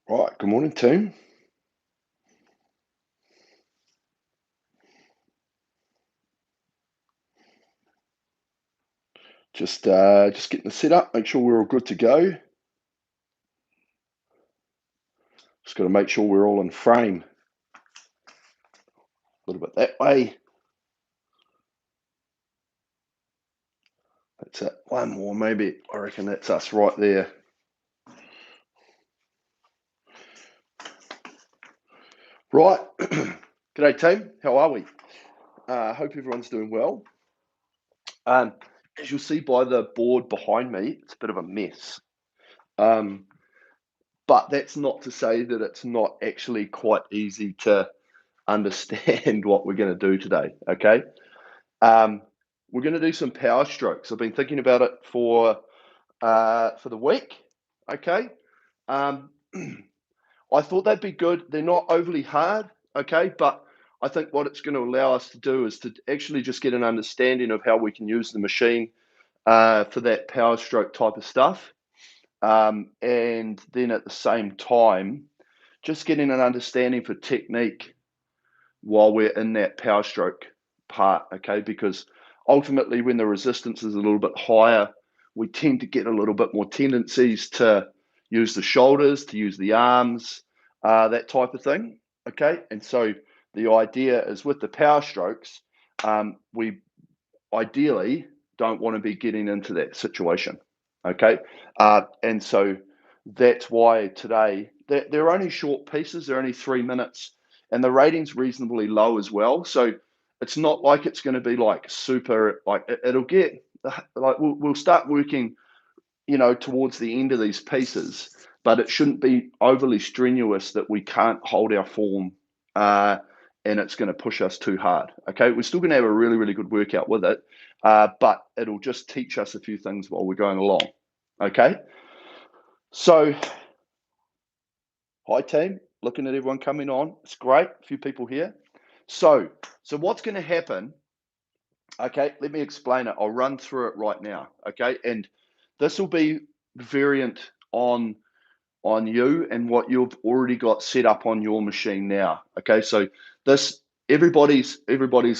Right, good morning, team. Just getting the setup, make sure we're all good to go. Just got to make sure we're all in frame. A little bit that way. That's it. One more, maybe. I reckon that's us right there. Right. G'day, team. How are we? Hope everyone's doing well. As you'll see by the board behind me, it's a bit of a mess. But that's not to say that it's not actually quite easy to understand what we're going to do today. Okay. We're going to do some power strokes. I've been thinking about it for the week. Okay. Um, I thought they'd be good. They're not overly hard. Okay. But I think what it's going to allow us to do is to actually just get an understanding of how we can use the machine for that power stroke type of stuff. And then at the same time, just getting an understanding for technique while we're in that power stroke part, okay? Because ultimately, when the resistance is a little bit higher, we tend to get a little bit more tendencies to use the shoulders, to use the arms, that type of thing, okay? And so the idea is with the power strokes, we ideally don't want to be getting into that situation, okay? And so that's why today, they're only short pieces, they're only 3 minutes, and the rating's reasonably low as well. So it's not like it's going to be like super, like it'll get, like we'll start working, towards the end of these pieces, but it shouldn't be overly strenuous that we can't hold our form and it's going to push us too hard. Okay, we're still going to have a really, really good workout with it, but it'll just teach us a few things while we're going along. Okay, so hi team, looking at everyone coming on. It's great, a few people here. So what's going to happen? Okay, let me explain it. I'll run through it right now. Okay, and this will be variant on you and what you've already got set up on your machine now. Okay, so this everybody's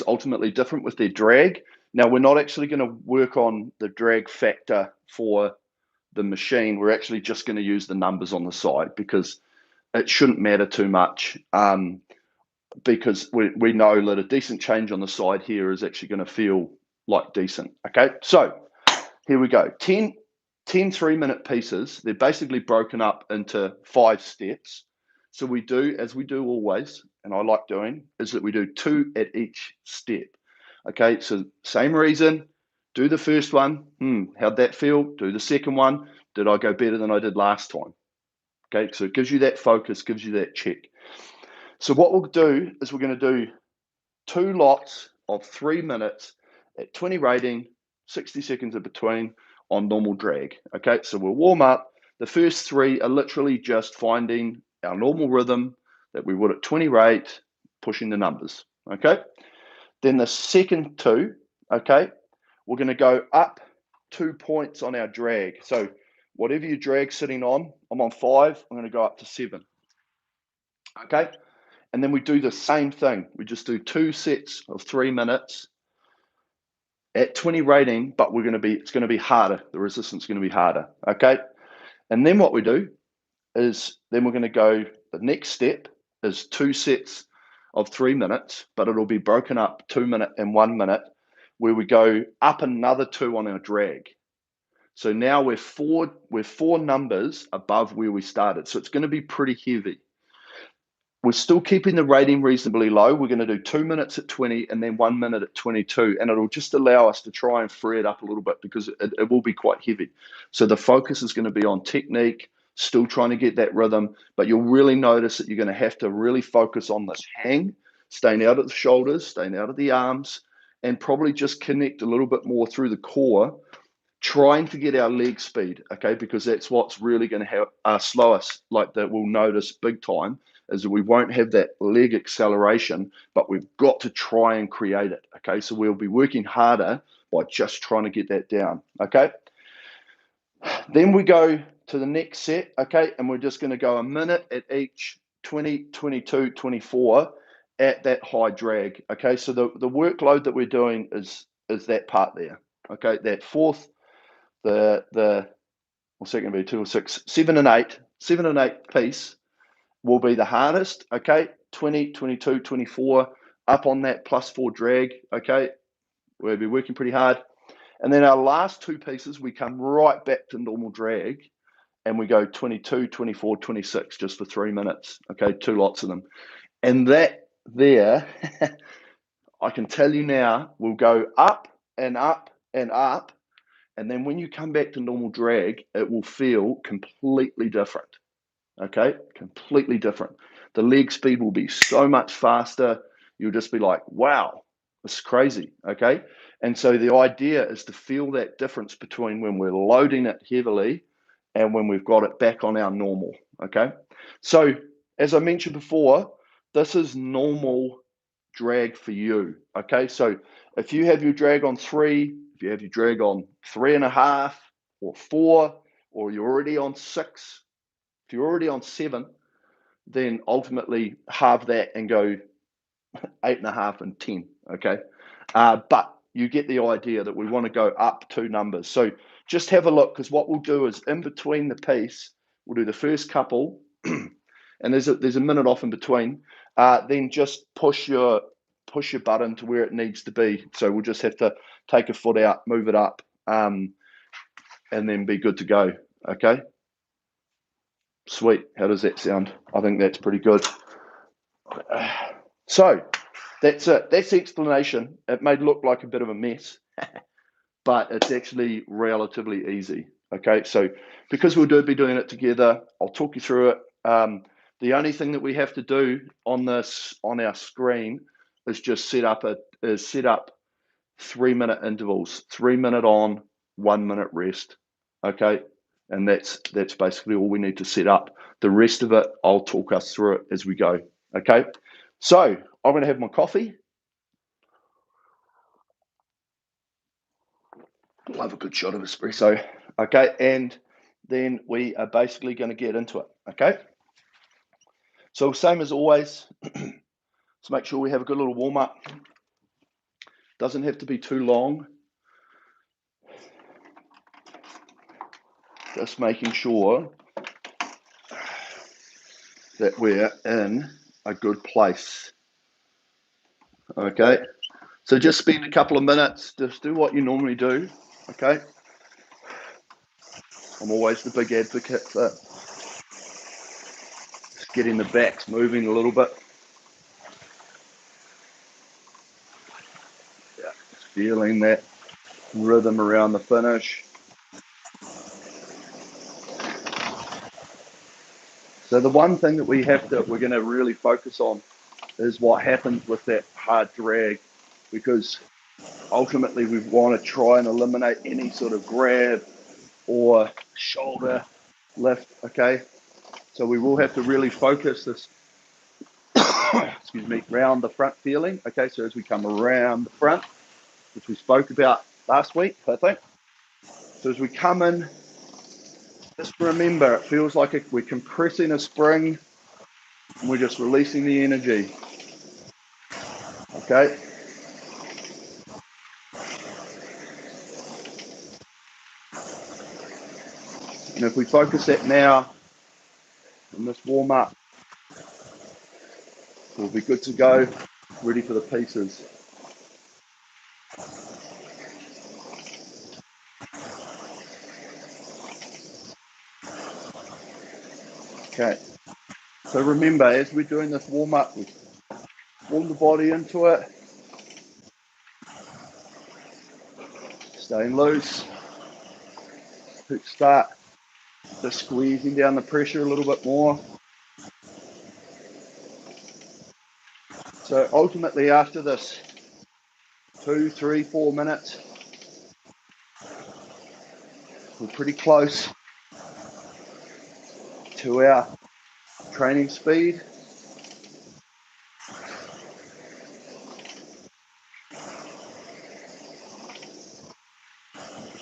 ultimately different with their drag. Now we're not actually going to work on the drag factor for the machine. We're actually just going to use the numbers on the side because it shouldn't matter too much. Because we know that a decent change on the side here is actually going to feel like decent. Okay, so here we go. 10 3-minute pieces. They're basically broken up into 5 steps. So we do, as we do always, and I like doing, is that we do 2 at each step. Okay, so same reason. Do the first one. How'd that feel? Do the second one. Did I go better than I did last time? Okay, so it gives you that focus, gives you that check. So what we'll do is we're going to do 2 lots of 3 minutes at 20 rating, 60 seconds in between on normal drag. Okay, so we'll warm up. The first 3 are literally just finding our normal rhythm that we would at 20 rate, pushing the numbers. Okay, then the second 2, okay, we're going to go up 2 points on our drag. So whatever your drag's sitting on, I'm on 5, I'm going to go up to 7. Okay, and then we do the same thing. We just do 2 sets of 3 minutes at 20 rating, but it's going to be harder. The resistance is going to be harder. Okay. And then what we do is then we're going to go, the next step is 2 sets of 3 minutes, but it'll be broken up 2 minute and 1 minute, where we go up another 2 on our drag. So now we're four numbers above where we started. So it's going to be pretty heavy. We're still keeping the rating reasonably low. We're going to do 2 minutes at 20 and then 1 minute at 22. And it'll just allow us to try and free it up a little bit because it will be quite heavy. So the focus is going to be on technique, still trying to get that rhythm. But you'll really notice that you're going to have to really focus on this hang, staying out of the shoulders, staying out of the arms, and probably just connect a little bit more through the core, trying to get our leg speed, okay? Because that's what's really going to slow us, like that we'll notice big time, is that we won't have that leg acceleration, but we've got to try and create it, okay? So we'll be working harder by just trying to get that down, okay? Then we go to the next set, okay? And we're just going to go a minute at each, 20, 22, 24 at that high drag, okay? So the workload that we're doing is that part there, okay? That fourth, what's that going to be, 2 or 6, 7 and 8, 7 and 8 piece will be the hardest, okay? 20, 22, 24, up on that +4 drag, okay? We'll be working pretty hard. And then our last two pieces, we come right back to normal drag and we go 22, 24, 26 just for 3 minutes, okay? 2 lots of them. And that there, I can tell you now, will go up and up and up. And then when you come back to normal drag, it will feel completely different. Okay, completely different. The leg speed will be so much faster. You'll just be like, wow, this is crazy. Okay, and so the idea is to feel that difference between when we're loading it heavily and when we've got it back on our normal. Okay, so as I mentioned before, this is normal drag for you. Okay, so if you have your drag on 3, if you have your drag on 3.5 or 4, or you're already on 6, if you're already on 7, then ultimately halve that and go 8.5 and 10. Okay, but you get the idea that we want to go up 2 numbers. So just have a look, because what we'll do is in between the piece, we'll do the first couple, and there's a minute off in between. Then just push your button to where it needs to be. So we'll just have to take a foot out, move it up, and then be good to go. Okay. Sweet. How does that sound? I think that's pretty good. So that's it. That's the explanation. It may look like a bit of a mess, but it's actually relatively easy. Okay. So because we'll be doing it together, I'll talk you through it. The only thing that we have to do on our screen is just set up 3-minute intervals, 3 minute on, 1 minute rest. Okay. And that's basically all we need to set up. The rest of it, I'll talk us through it as we go. Okay. So I'm going to have my coffee. Love a good shot of espresso. Okay. And then we are basically going to get into it. Okay. So same as always, let's make sure we have a good little warm up. Doesn't have to be too long. Just making sure that we're in a good place. Okay. So just spend a couple of minutes, just do what you normally do. Okay. I'm always the big advocate for just getting the backs moving a little bit. Yeah, just feeling that rhythm around the finish. So the one thing that we're going to really focus on is what happens with that hard drag, because ultimately we want to try and eliminate any sort of grab or shoulder lift. Okay, so we will have to really focus this excuse me, round the front feeling. Okay, so as we come around the front, which we spoke about last week, I think. So as we come in, just remember, it feels like we're compressing a spring and we're just releasing the energy. Okay. And if we focus that now in this warm up, we'll be good to go, ready for the pieces. Okay. So remember, as we're doing this warm up, we warm the body into it. Staying loose. Start just squeezing down the pressure a little bit more. So ultimately, after this 2, 3, 4 minutes, we're pretty close to our training speed.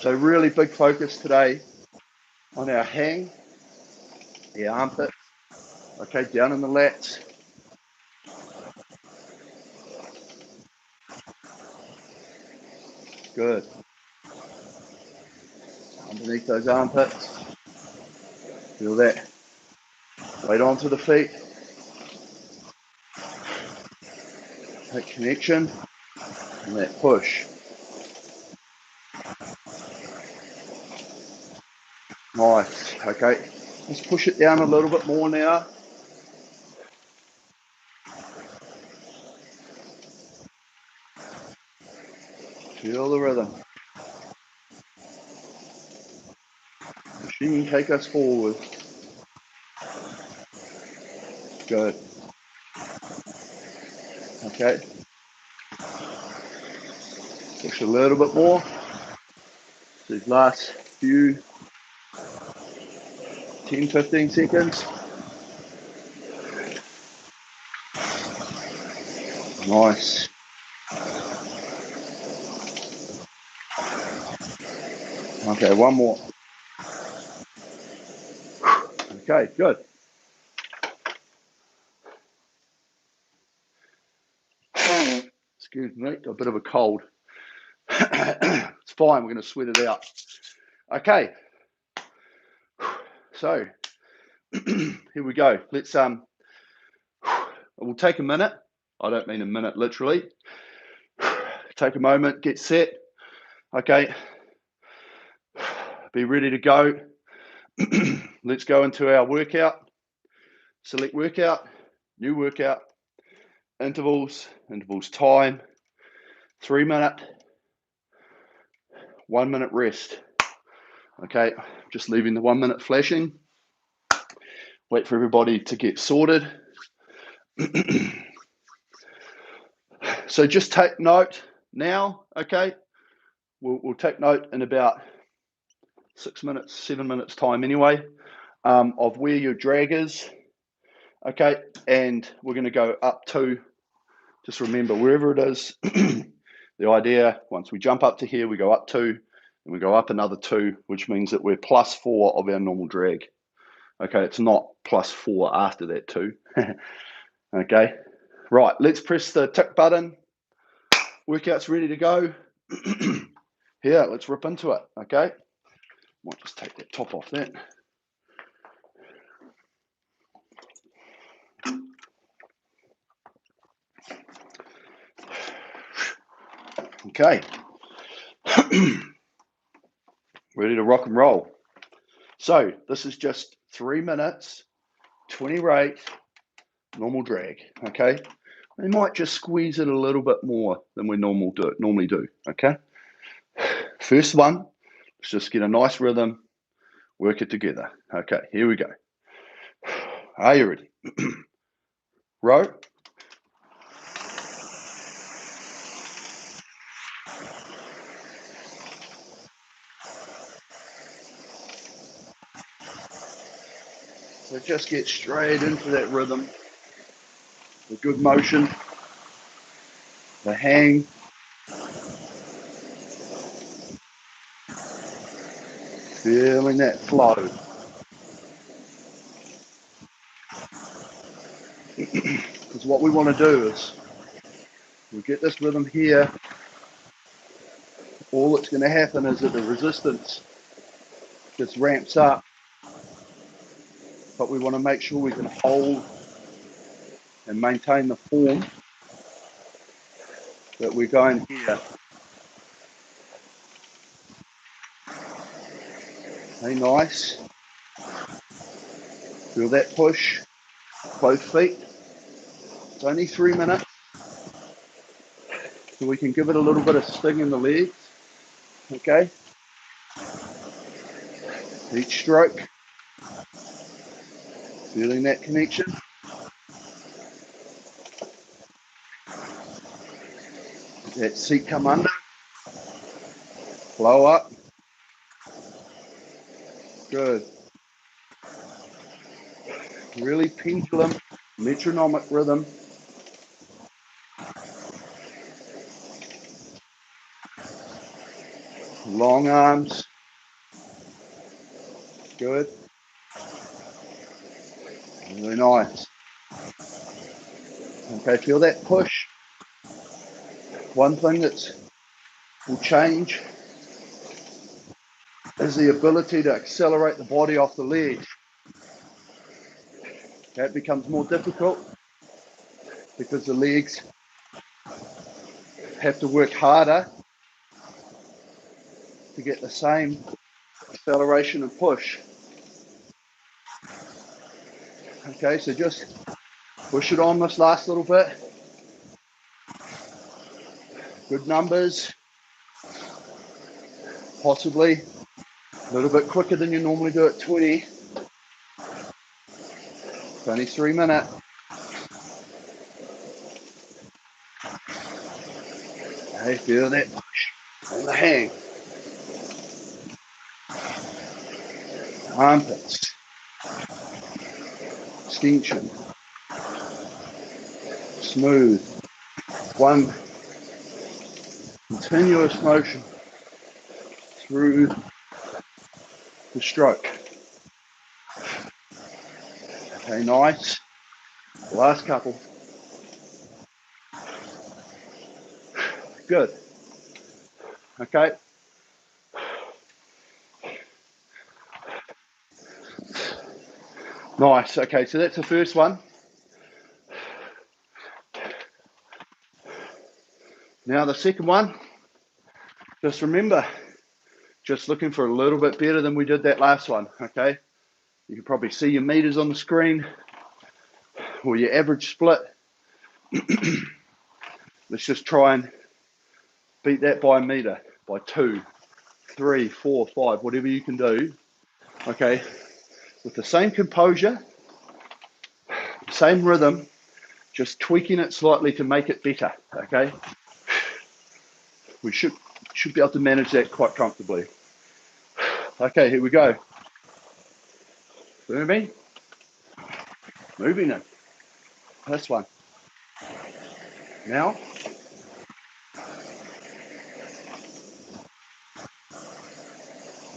So really big focus today on our hang, the armpit, okay, down in the lats. Good. Underneath those armpits. Feel that weight onto the feet. That connection and that push. Nice. Okay. Let's push it down a little bit more now. Feel the rhythm. Machine, take us forward. Good. Okay. Push a little bit more. These last few 10, 15 seconds. Nice. Okay, one more. Okay, good. Excuse me, got a bit of a cold. It's fine, we're going to sweat it out. Okay. So, here we go. Let's we'll take a minute. I don't mean a minute literally. Take a moment, get set. Okay. Be ready to go. Let's go into our workout. Select workout, new workout, intervals time, 3 minute, 1 minute rest. Okay, just leaving the 1 minute flashing. Wait for everybody to get sorted. So just take note now, okay? We'll take note in about 6 minutes, 7 minutes time anyway, of where your drag is, okay? And we're gonna go up to, just remember, wherever it is, the idea, once we jump up to here, we go up 2, and we go up another 2, which means that we're +4 of our normal drag. Okay, it's not +4 after that 2. Okay, right, let's press the tick button. Workout's ready to go. Here, let's rip into it, okay? Might just take that top off that. Okay. Ready to rock and roll. So this is just 3 minutes, 20 rate, normal drag, okay? We might just squeeze it a little bit more than we normally do, okay? First one, let's just get a nice rhythm, work it together. Okay, here we go. Are you ready? Row. So just get straight into that rhythm, the good motion, the hang. Feeling that flow. Because what we want to do is we get this rhythm here. All that's going to happen is that the resistance just ramps up, but we want to make sure we can hold and maintain the form that we're going here. Hey, nice. Feel that push, both feet. It's only 3 minutes, so we can give it a little bit of sting in the legs, okay? Each stroke, feeling that connection. That seat come under, flow up. Good. Really pendulum, metronomic rhythm. Long arms. Good. Really nice. Okay, feel that push. One thing that will change is the ability to accelerate the body off the ledge. That becomes more difficult because the legs have to work harder to get the same acceleration and push. Okay, so just push it on this last little bit. Good numbers. Possibly a little bit quicker than you normally do at 20. It's only 3 minutes. Okay, feel that push on the hang. Armpits. Extension. Smooth. One continuous motion through the stroke. Okay, nice. Last couple. Good. Okay. Nice. Okay, so that's the first one. Now the second one, just remember, just looking for a little bit better than we did that last one, okay? You can probably see your meters on the screen or your average split. Let's just try and beat that by a meter, by 2, 3, 4, 5, whatever you can do, okay? With the same composure, same rhythm, just tweaking it slightly to make it better, okay? We should be able to manage that quite comfortably. Okay, here we go. Moving it. This one. Now.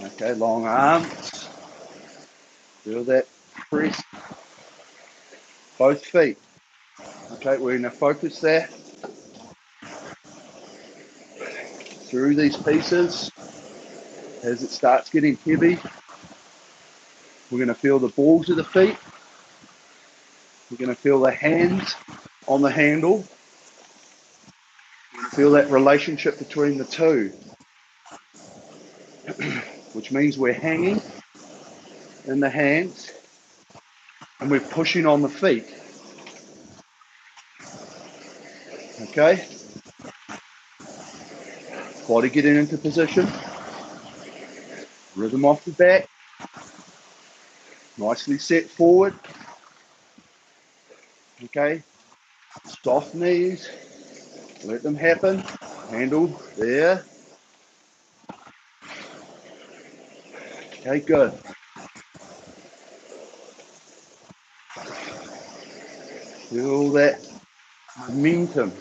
Okay, long arms. Feel that press. Both feet. Okay, we're going to focus there. Through these pieces. As it starts getting heavy, we're going to feel the balls of the feet. We're going to feel the hands on the handle. We're going to feel that relationship between the two, which means we're hanging in the hands and we're pushing on the feet. Okay? Body getting into position. Rhythm off the back. Nicely set forward. Okay? Soft knees. Let them happen. Handle there. Okay, good. Feel that momentum.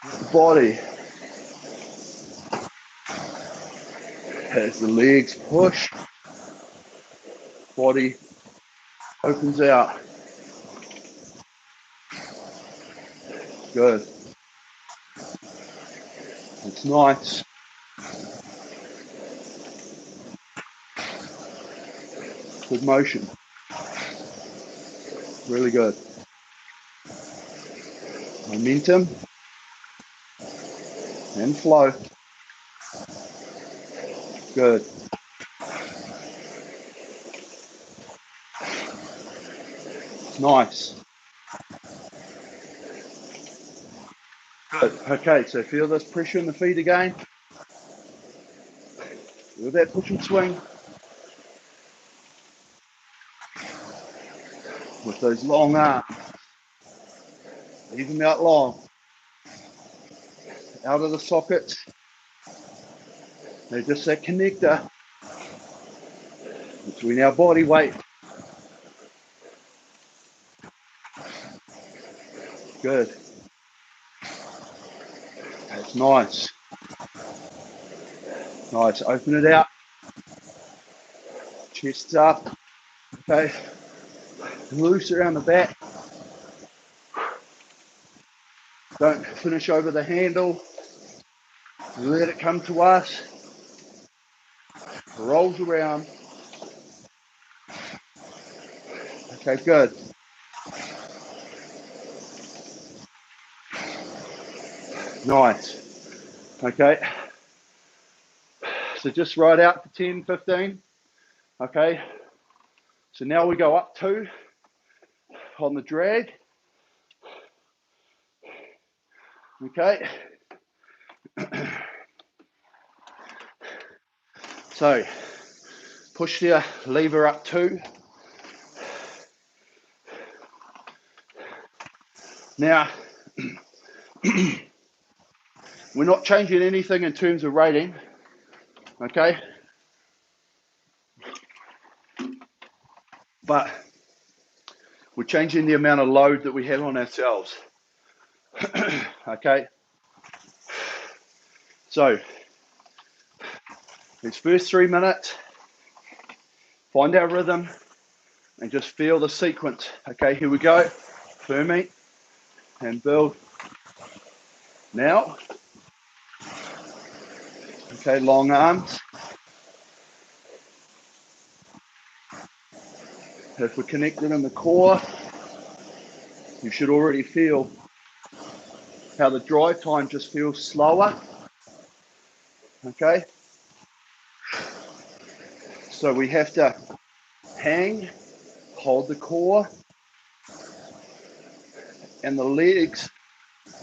The body. As the legs push, body opens out. Good. It's nice. Good motion. Really good. Momentum and flow. Good. Nice. Good. Okay, so feel this pressure in the feet again. Feel that push and swing. With those long arms. Leave them out long. Out of the sockets. They're just that connector between our body weight. Good. That's nice. Nice. Open it out. Chest's up. Okay. Loose around the back. Don't finish over the handle. Let it come to us. Rolls around. Okay, good. Nice. Okay. So just ride out for 10, 15. Okay. So now we go up 2 on the drag. Okay. So push the lever up 2. Now, we're not changing anything in terms of rating, okay? But we're changing the amount of load that we have on ourselves, okay? So, these first 3 minutes, find our rhythm and just feel the sequence. Okay, here we go. Firming and build. Now, okay, long arms. If we're connected in the core, you should already feel how the drive time just feels slower. Okay, so we have to hang, hold the core, and the legs,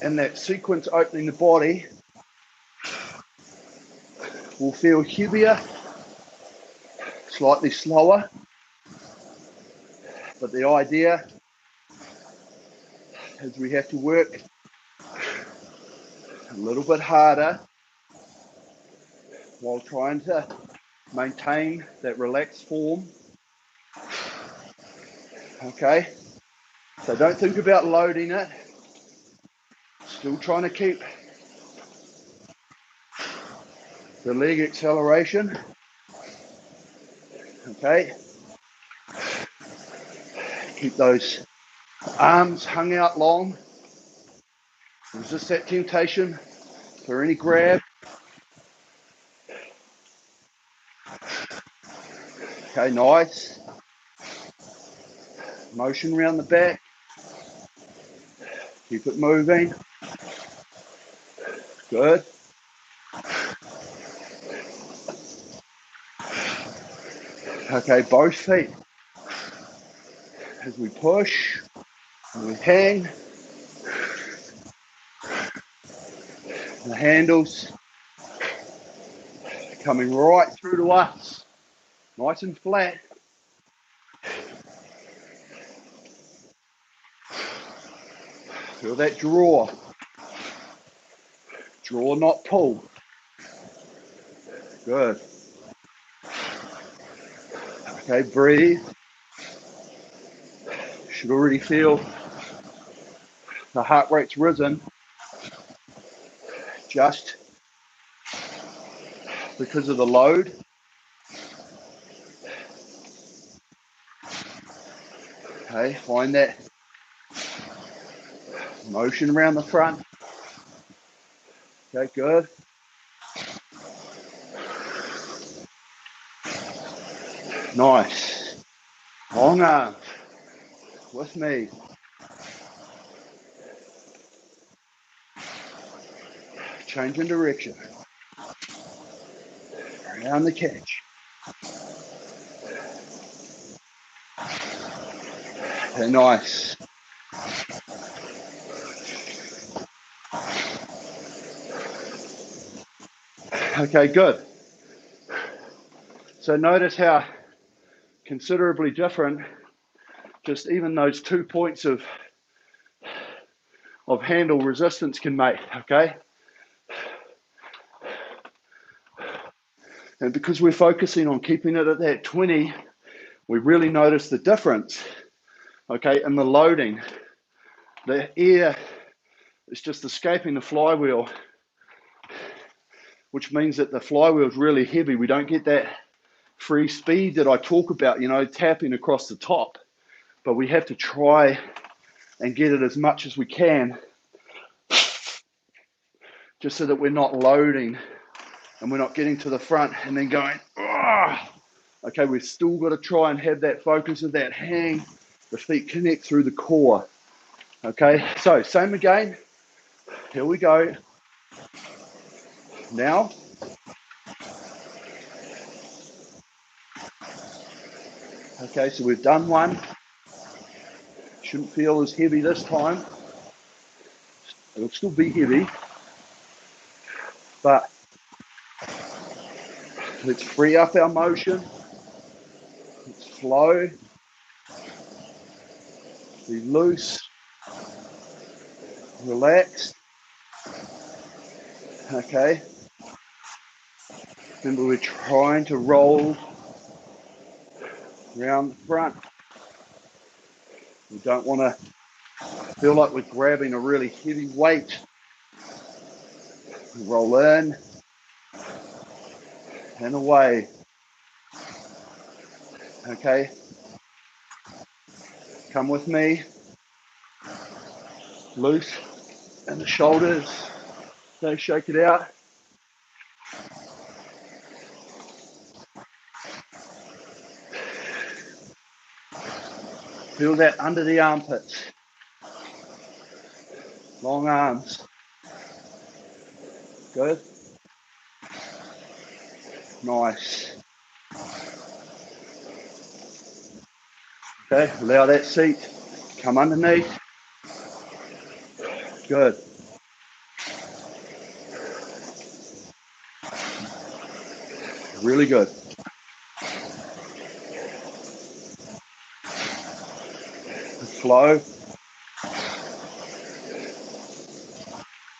and that sequence opening the body will feel heavier, slightly slower, but the idea is we have to work a little bit harder while trying to maintain that relaxed form. Okay, so don't think about loading it. Still trying to keep the leg acceleration. Okay, keep those arms hung out long. Resist that temptation for any grab. Okay, nice. Motion around the back. Keep it moving. Good. Okay, both feet. As we push and we hang, the handles coming right through to us, nice and flat. Feel that draw. Draw, not pull. Good. Okay, breathe. Should already feel the heart rate's risen. Just because of the load. Okay, find that motion around the front. Okay, good. Nice. Long arms with me. Changing direction. Around the catch. Okay, nice. Okay, good. So notice how considerably different just even those 2 points of handle resistance can make, okay? And because we're focusing on keeping it at that 20, we really notice the difference, okay, in the loading. The air is just escaping the flywheel, which means that the flywheel is really heavy. We don't get that free speed that I talk about, you know, tapping across the top. But we have to try and get it as much as we can, just so that we're not loading and we're not getting to the front and then going, ah. Okay, we've still got to try and have that focus of that hang. The feet connect through the core. Okay, so same again. Here we go. Now, okay, so we've done one. Shouldn't feel as heavy this time. It'll still be heavy, but let's free up our motion. Let's flow. Be loose. Relaxed. Okay. Remember, we're trying to roll around the front. We don't want to feel like we're grabbing a really heavy weight. Roll in and away. Okay. Come with me. Loose in the shoulders. Don't shake it out. Feel that under the armpits. Long arms. Good. Nice. Okay, allow that seat come underneath. Good. Really good. Flow.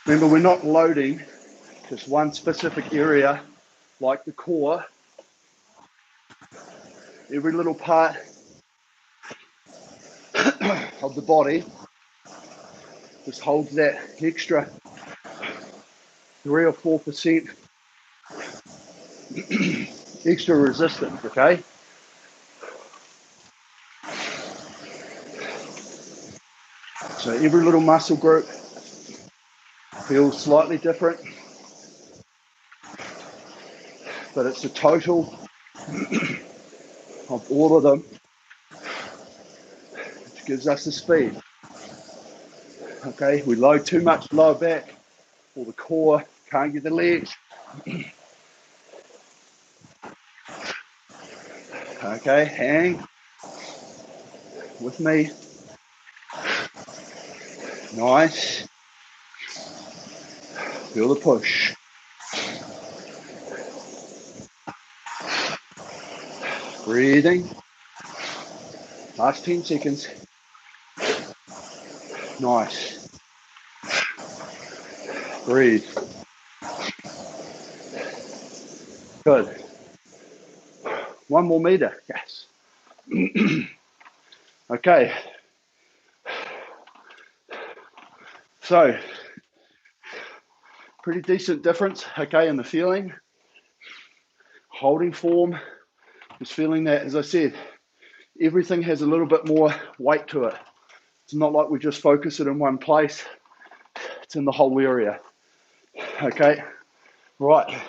Remember, we're not loading just one specific area like the core. Every little part of the body just holds that extra 3 or 4% extra resistance, okay? So every little muscle group feels slightly different, but it's the total of all of them which gives us the speed. Okay, we load too much lower back or the core, can't get the legs. Okay, hang with me. Nice. Feel the push. Breathing. Last 10 seconds. Nice. Breathe. Good. One more meter. Yes. Okay. So, pretty decent difference, okay, in the feeling. Holding form, just feeling that, as I said, everything has a little bit more weight to it. It's not like we just focus it in one place. It's in the whole area. Okay, right,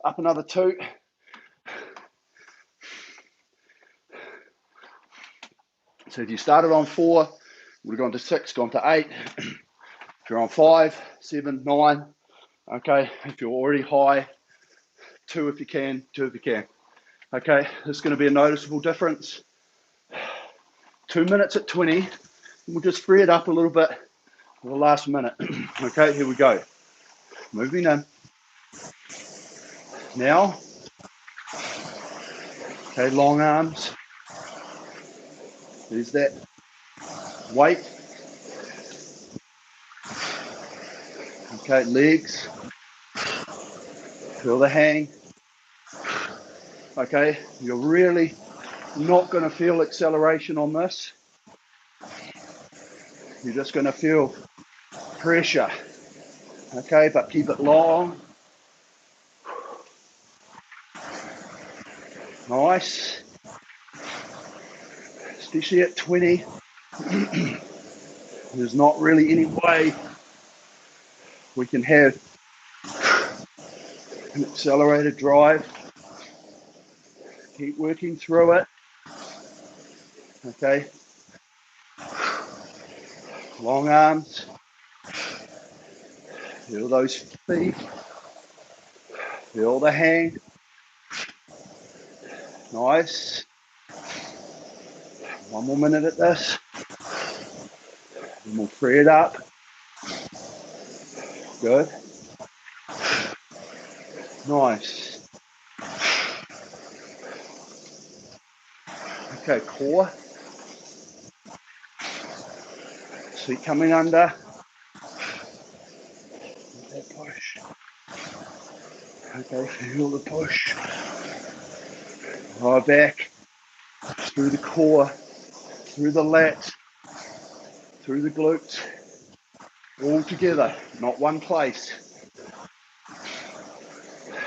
up another 2. So if you started on 4, would have gone to 6, gone to 8. If you're on 5, 7, 9, okay, if you're already high, 2 if you can, 2 if you can. Okay, there's going to be a noticeable difference. 2 minutes at 20. We'll just free it up a little bit for the last minute. Okay, here we go. Moving in. Now, okay, long arms. There's that weight. Okay, legs. Feel the hang. Okay, you're really not going to feel acceleration on this. You're just going to feel pressure. Okay, but keep it long. Nice. Especially at 20. There's not really any way we can have an accelerated drive. Keep working through it. Okay. Long arms. Feel those feet. Feel the hang. Nice. One more minute at this. And we'll free it up. Good. Nice. Okay, core. Seat coming under. That push. Okay, feel the push. Right back. Through the core. Through the lats. Through the glutes. All together, not one place.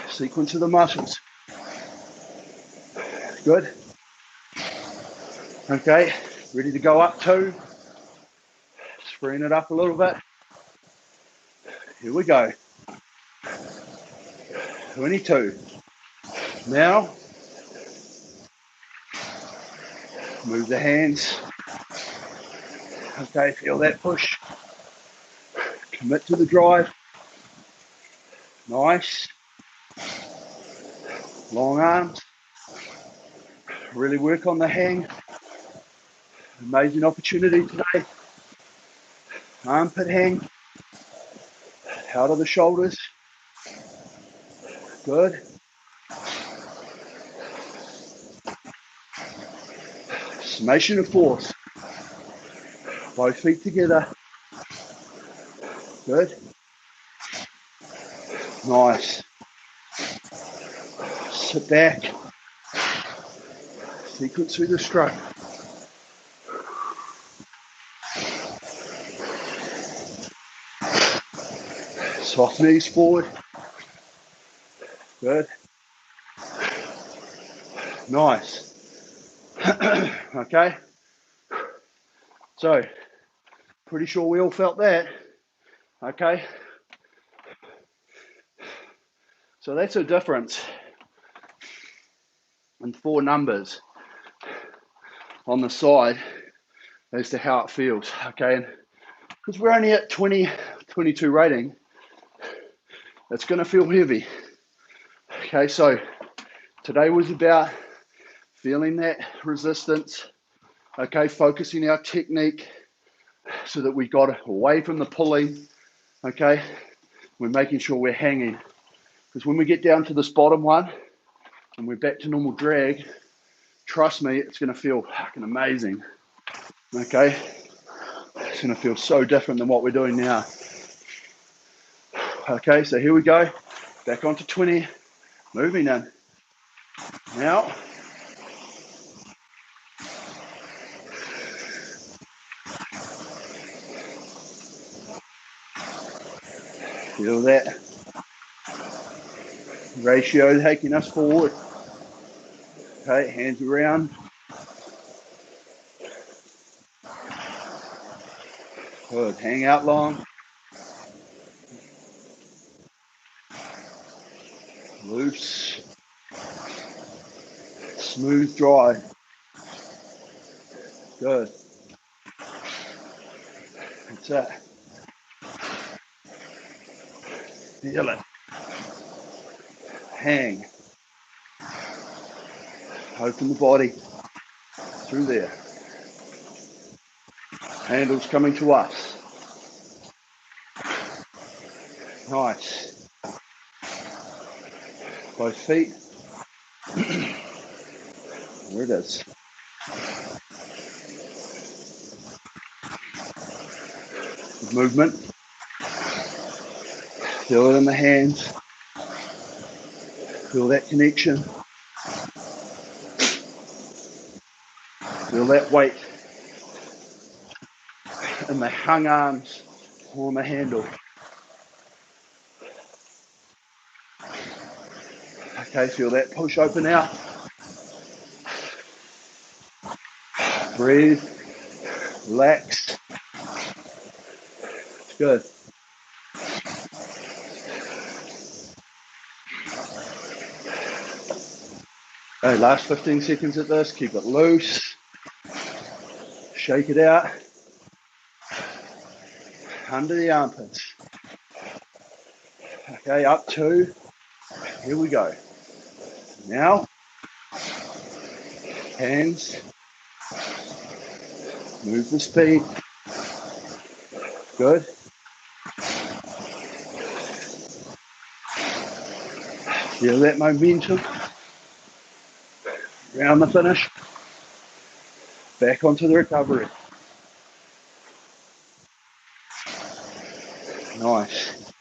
Sequence of the muscles. Good. Okay, ready to go up 2. Spreading it up a little bit. Here we go. 22. Now, move the hands. Okay, feel that push. Commit to the drive. Nice. Long arms. Really work on the hang. Amazing opportunity today. Armpit hang. Out of the shoulders. Good. Summation of force. Both feet together. Good. Nice. Sit back. Sequence through the stroke. Soft knees forward. Good. Nice. Okay. So, pretty sure we all felt that. Okay. So that's a difference in 4 numbers on the side as to how it feels. Okay. And because we're only at 20, 22 rating, it's going to feel heavy. Okay. So today was about feeling that resistance. Okay. Focusing our technique so that we got away from the pulling. Okay. We're making sure we're hanging. Because when we get down to this bottom one and we're back to normal drag, trust me, it's going to feel fucking amazing. Okay? It's going to feel so different than what we're doing now. Okay, so here we go. Back onto 20. Moving in. Now. Feel that ratio taking us forward. Okay, hands around. Good, hang out long. Loose. Smooth dry. Good. That's it. Feel it. Hang. Open the body through there. Handles coming to us. Nice. Both feet. There it is. Good movement. Feel it in the hands. Feel that connection. Feel that weight in the hung arms on the handle. Okay, feel that push open out. Breathe, relax. It's good. Okay, last 15 seconds at this, keep it loose. Shake it out. Under the armpits. Okay, up 2. Here we go. Now, hands. Move the speed. Good. Feel that momentum. Round the finish. Back onto the recovery. Nice.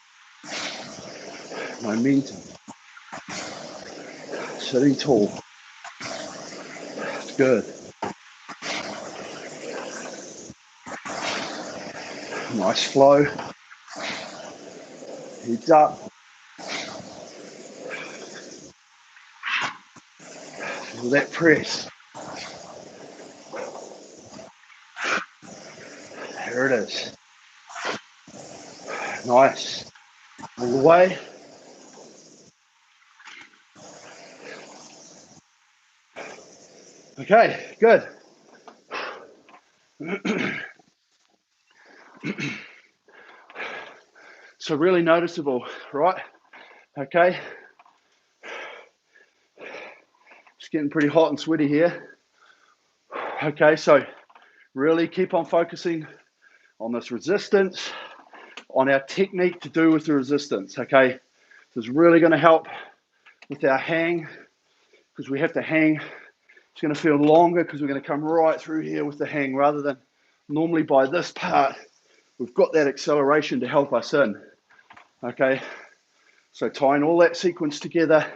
Momentum. Sitting tall. It's good. Nice flow. Heads up. Feel that press. There it is. Nice. All the way. Okay, good. So really noticeable, right? Okay. It's getting pretty hot and sweaty here. Okay, so really keep on focusing on this resistance, on our technique to do with the resistance, okay? This is really gonna help with our hang, because we have to hang. It's gonna feel longer because we're gonna come right through here with the hang rather than normally by this part, we've got that acceleration to help us in, okay? So tying all that sequence together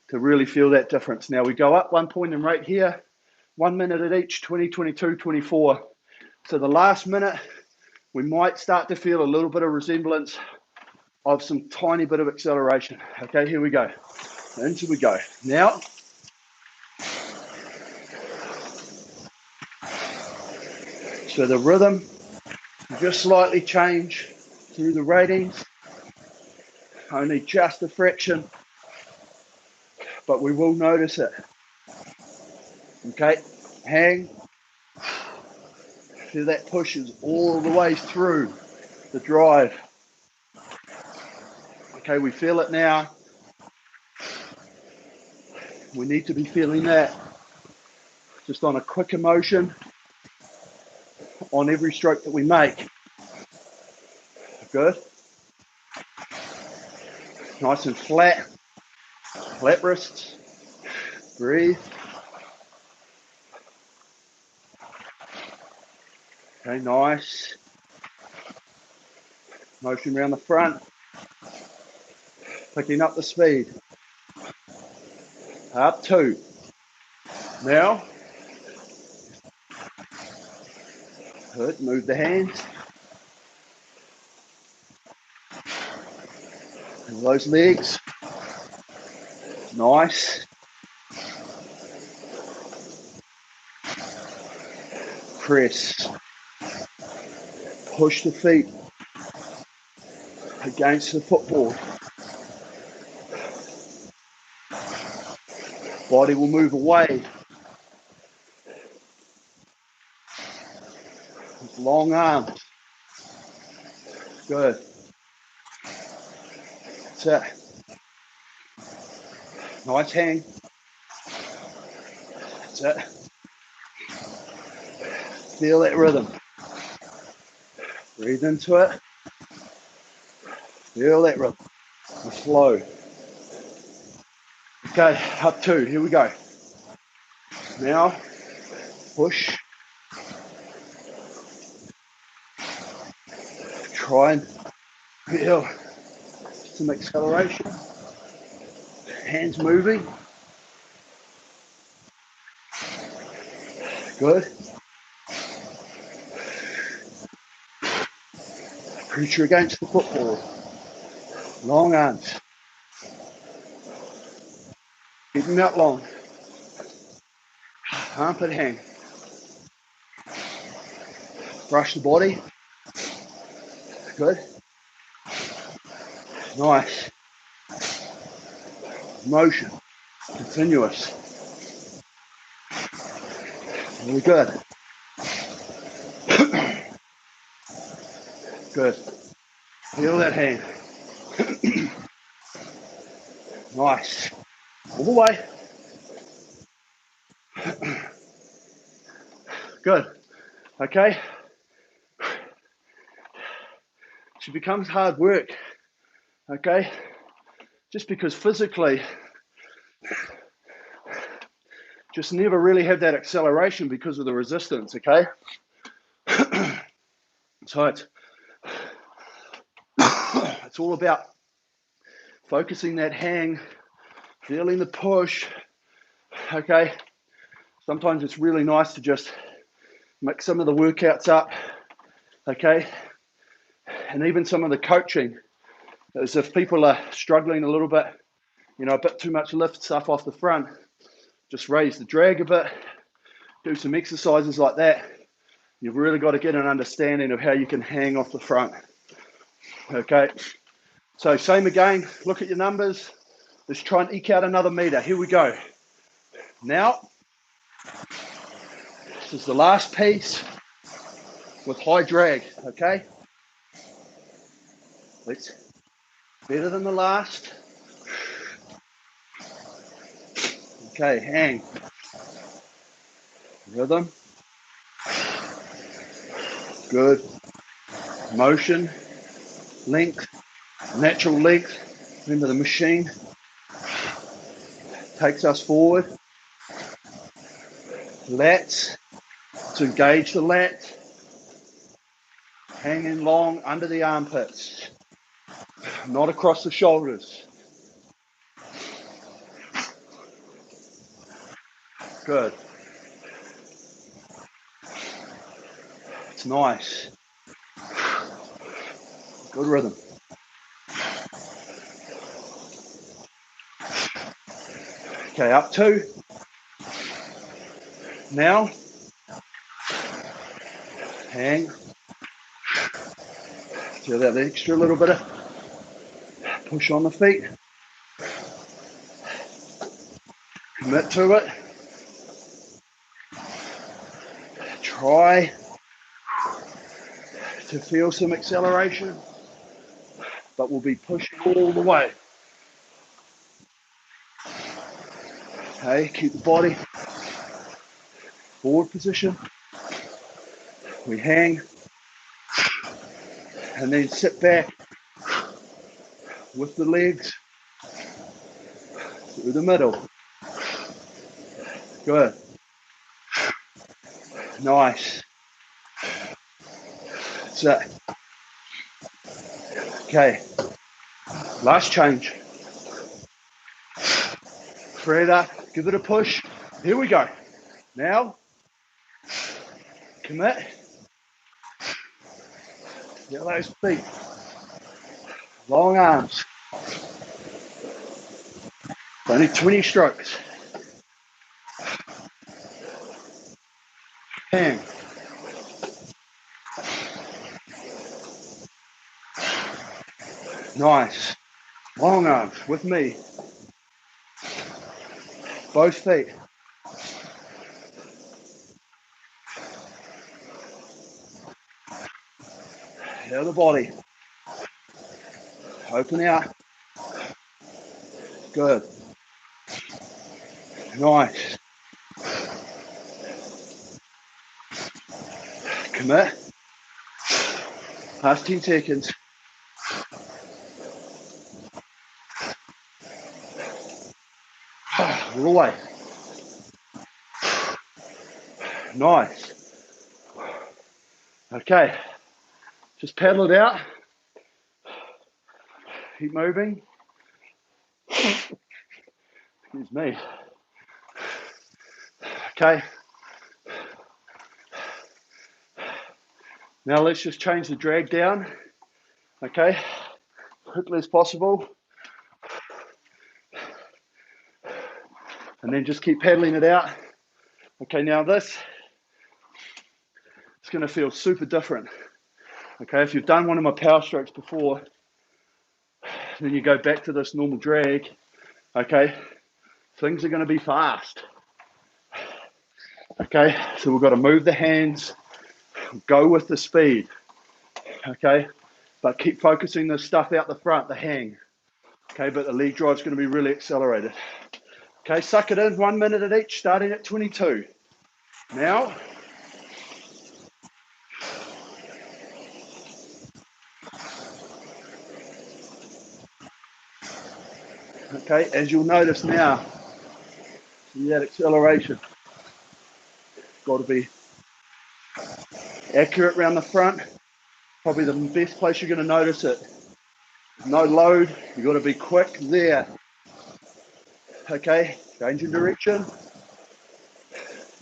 to really feel that difference. Now we go up 1 point and right here, 1 minute at each, 20, 22, 24. So the last minute, we might start to feel a little bit of resemblance of some tiny bit of acceleration. Okay, here we go. Into we go. Now, so the rhythm will just slightly change through the ratings, only just a fraction, but we will notice it. Okay, hang. Feel that pushes all the way through the drive. Okay, we feel it now. We need to be feeling that just on a quick emotion on every stroke that we make. Good. Nice and flat. Flat wrists. Breathe. Okay, nice. Motion around the front. Picking up the speed. Up 2. Now. Good. Move the hands. And those legs. Nice. Press. Push the feet against the footboard. Body will move away. With long arms. Good. That's it. Nice hang. That's it. Feel that rhythm. Breathe into it. Feel that rhythm. And flow. Okay, up 2. Here we go. Now, push. Try and feel some acceleration. Hands moving. Good. Pressure against the footboard. Long arms. Keep them out long. Armpit hang. Brush the body. Good. Nice. Motion. Continuous. Really good. Good. Feel that hand. Nice. All the way. Good. Okay. She becomes hard work. Okay. Just because physically, just never really have that acceleration because of the resistance. Okay. So it's all about focusing that hang, feeling the push. Okay. Sometimes it's really nice to just mix some of the workouts up. Okay. And even some of the coaching, as if people are struggling a little bit, you know, a bit too much lift stuff off the front, just raise the drag a bit, do some exercises like that. You've really got to get an understanding of how you can hang off the front. Okay, so same again, look at your numbers. Let's try and eke out another meter. Here we go. Now, this is the last piece with high drag, okay? Let's, better than the last. Okay, hang. Rhythm. Good. Motion. Length. Natural length. Remember, the machine takes us forward. Lats. To engage the lats. Hanging long under the armpits. Not across the shoulders. Good. It's nice. Good rhythm. Okay, up 2. Now, hang. Feel that extra little bit of push on the feet. Commit to it. Try to feel some acceleration, but we'll be pushing all the way. Okay, keep the body forward position. We hang and then sit back with the legs through the middle. Good. Nice. That's it. Okay. Last change. Spread up. Give it a push. Here we go. Now, commit. Get those feet. Long arms. Only 20 strokes. Hang. Nice. Long arms with me. Both feet. The other body. Open out. Good. Nice. Commit. Last 10 seconds. All the way. Nice. Okay. Just paddle it out. Keep moving. Excuse me. Okay. Now let's just change the drag down. Okay. Quickly as possible. And then just keep paddling it out. Okay, now this is going to feel super different. Okay, if you've done one of my power strokes before, then you go back to this normal drag. Okay, things are going to be fast. Okay, so we've got to move the hands, go with the speed. Okay, but keep focusing the stuff out the front, the hang. Okay, but the leg drive is going to be really accelerated. Okay, suck it in, 1 minute at each, starting at 22. Now, okay, as you'll notice now, see that acceleration. Got to be accurate around the front. Probably the best place you're going to notice it. No load, you've got to be quick there. Okay, change your direction.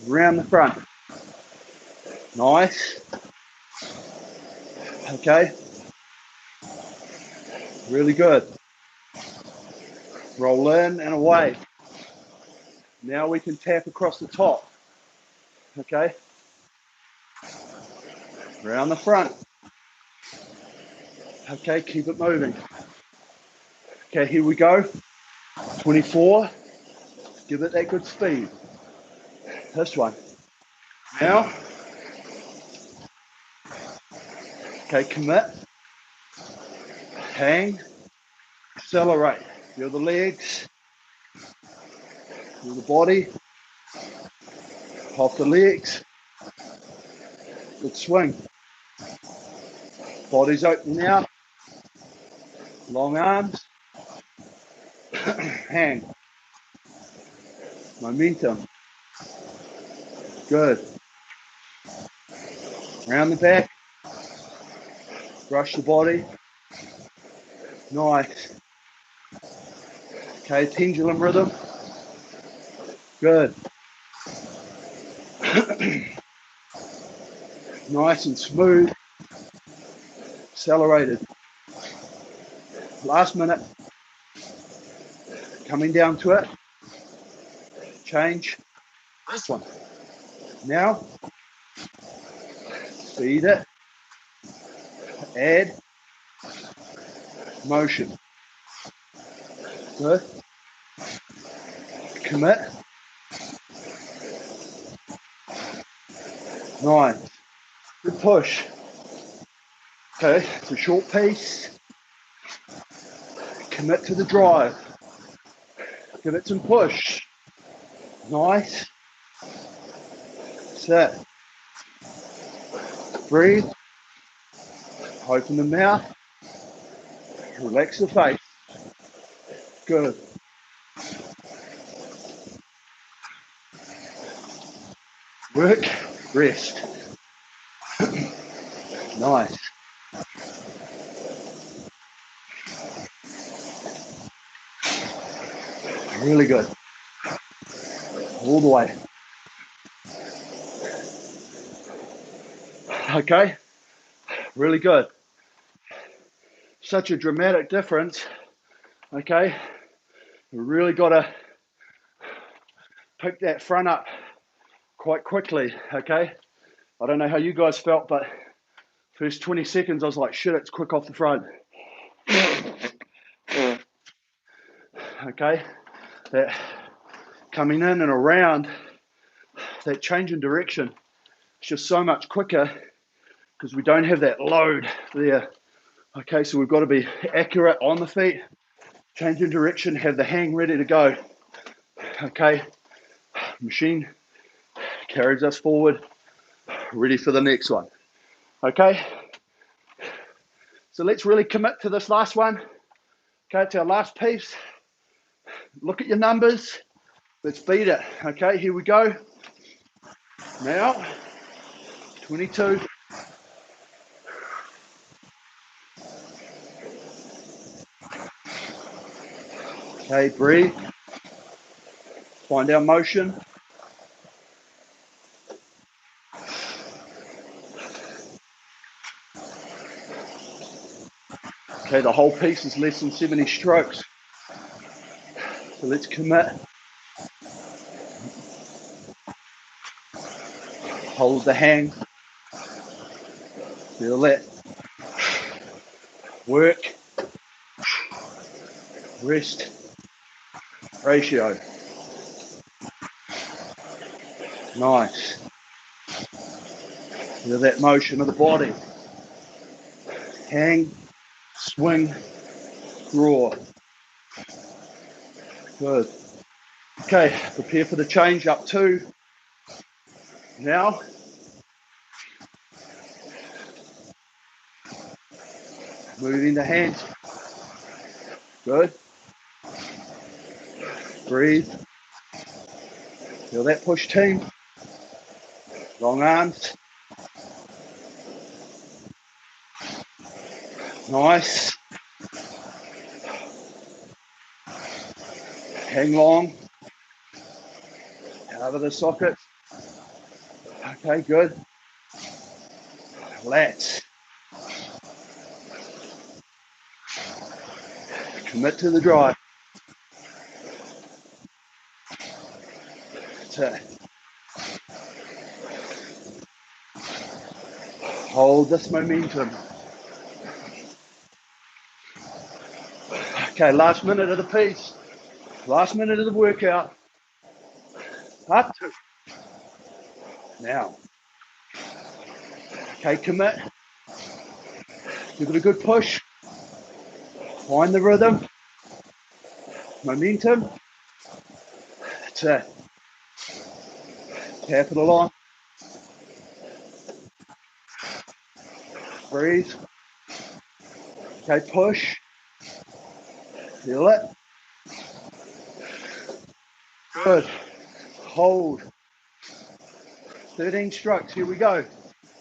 Around the front. Nice. Okay. Really good. Roll in and away. Now we can tap across the top. Okay. Around the front. Okay, keep it moving. Okay, here we go. 24. Give it that good speed. This one. Now. Okay, commit. Hang. Accelerate. Feel the legs. Feel the body. Off the legs. Good swing. Body's open now. Long arms. Hang. Momentum. Good. Round the back. Brush the body. Nice. Okay, pendulum rhythm. Good. Nice and smooth. Accelerated. Last minute. Coming down to it. Change. This one. Now, speed it. Add. Motion. Good. Commit. Nice. Good push. Okay, it's a short piece. Commit to the drive. Give it some push. Nice. Set. Breathe. Open the mouth. Relax the face. Good. Work. Rest. Nice. Really good. All the way. Okay. Really good. Such a dramatic difference. Okay. We really got to pick that front up quite quickly. Okay. I don't know how you guys felt, but first 20 seconds, I was like, shit, it's quick off the front. Okay. That coming in and around, that change in direction, it's just so much quicker because we don't have that load there. Okay, so we've got to be accurate on the feet, change in direction, have the hang ready to go. Okay, machine carries us forward, ready for the next one. Okay, so let's really commit to this last one. Okay, it's our last piece. Look at your numbers. Let's beat it. Okay, here we go. Now, 22. Okay, breathe. Find our motion. Okay, the whole piece is less than 70 strokes. So let's commit. Hold the hang. Feel that. Work. Rest. Ratio. Nice. Feel that motion of the body. Hang, swing, draw. Good. Okay, prepare for the change up 2. Now, moving the hands. Good. Breathe. Feel that push, team. Long arms. Nice. Hang long. Out of the socket. Okay, good. Lats. Commit to the drive. Hold this momentum. Okay, last minute of the piece. Last minute of the workout. Up 2. Now. Okay, commit. Give it a good push. Find the rhythm. Momentum. That's it. Tap it along. Breathe. Okay, push. Feel it. Good. Hold. 13 strokes. Here we go.